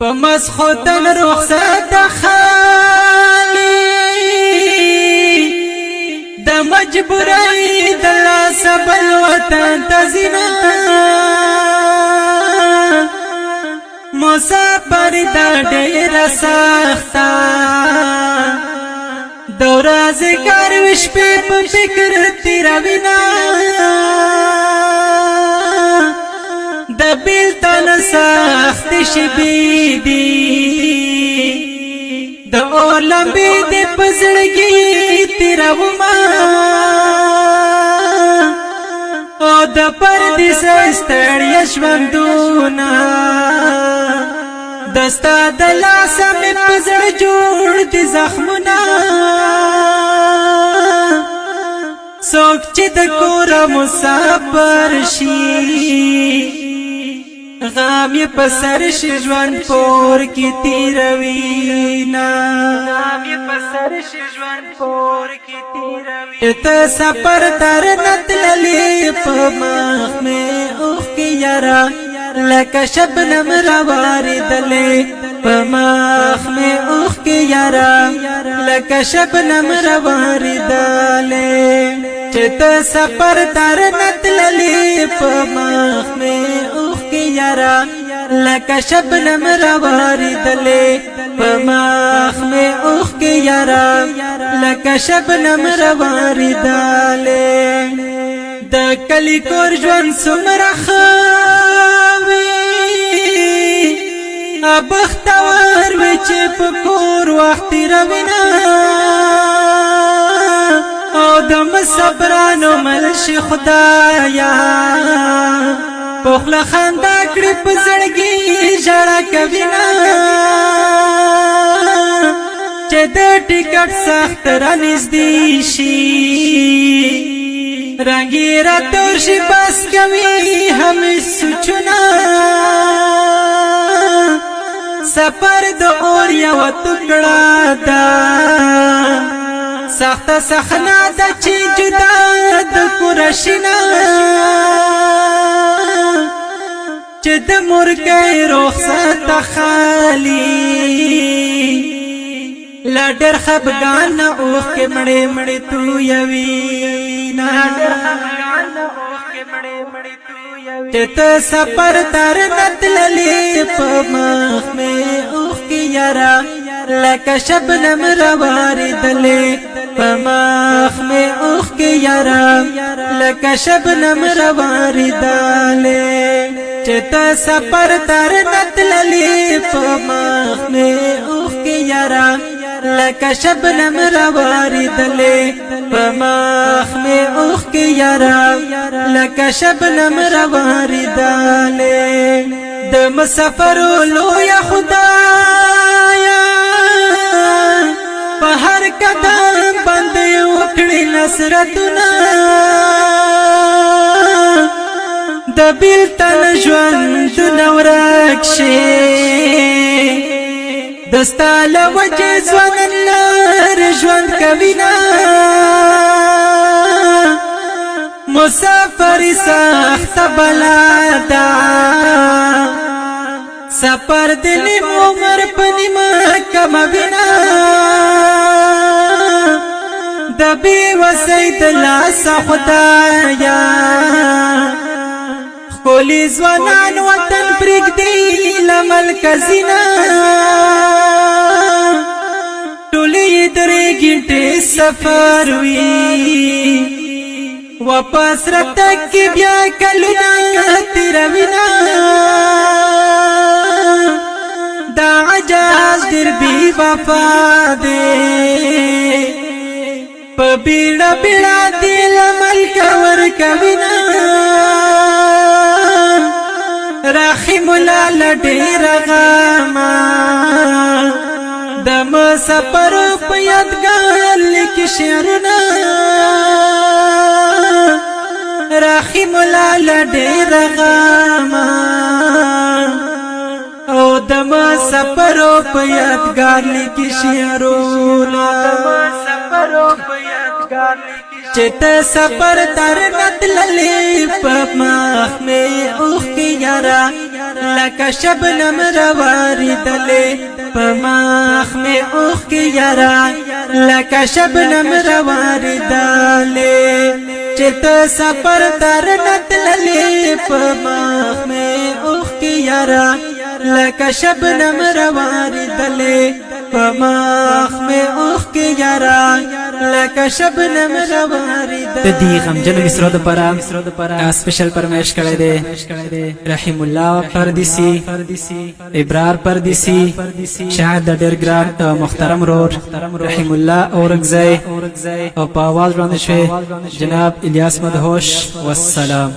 په مسخوتن رخصت خالی د مجبورای د لاس بل وطن تزینا مسافر دا ډیر سختا دورازه کار وش په فکر تیروینا د بیلتن سخت شبی دی د اولمبی د پزړګي تیروما او د پردیس ستړیا ژوندونه دستا د لاس مې پزړ جوړ دي زخمونه څوک چې د کور مسافر شي غام یې پسر شي ژوند پور کې تیروینا غام یې پسر شي ژوند پور کې تیروینا ته سفر تر نتللې په مخ مې اوخ کې یارا لکه شبنم راواردلې په مخ مې اوخ کې یارا لکه شبنم راواردلې چې ته سفر تر نتللې په مخ مې اوخ کې یارا لکه شبنم راواردلې په مخ مې اوخ کې یارا لکه شبنم راواردلې د کلی کور ژوند څومره بختور وی چې په کور وخت روینا او د مصبرانو ملشي خدایا پخله خندا کړې په زړګي ژړا کوینا چې د ټیکټ سخت را نږدې شي رنگی را تور شي بس کوي هم سوچنا سفر د اور یو ټکړه دا سخت سخنا د چې جدا د قرشنا چې د مرګي رخصت خالی لډر خبګان اوخ کې مړې مړې تو یوینا چې ته سفر تر نتللې په مخ مې اوخ کې یارا لکه شبنم راواردلې په مخ مې اوخ کې یارا لکه شبنم راواردلې چې ته سفر تر نتللې په مخ مې اوخ کې یارا لکه شبنم راواردلې په مخ مې اوخ کې یارا لکه شبنم راواردلې د مسافر لوی خدایا په هر قدم باندې وکړي نصرتونه د بیلتن ژوند نورک شي دستاله وجه ځوان لار ژوند کوینا مسافر سخت بلادا سفر دلی عمر پنیما کم بنا دبی وسید لاس خدایا خپلی ځوانان وطن پرېږدي لملک زینا ټولې درې ګنټې سفر وی واپس راتګ کې بیا کلونه تیروینا دا عجاز ډېر بې وفا دی په بیړه بیړه دې لملک ورکوینا رحم الله ډېر غما د مسافر په یادګار لیکي شعرونه رحم الله ډېر غما او د مسافر په یادګار لیکي شعرونه چتا سفر تر نتللی پماخ میں اوخ کی یارا لکا شبنم رواری دلی پماخ میں اوخ کی یارا لکا شبنم رواری دلی چتا سفر تر نتللی پماخ میں اوخ کی یارا لکا شبنم رواری دلی پماخ میں اوخ کی یارا لکا شبنم رواری دلی دی غمجن مصرو دپارا سپیشل پرمیش کرے دے رحم اللہ پردیسی ابرار پردیسی شاہد دا دیر گران محترم رور رحم اللہ اورگزائی او پا آواز راندشوے جناب الیاس مدهوش والسلام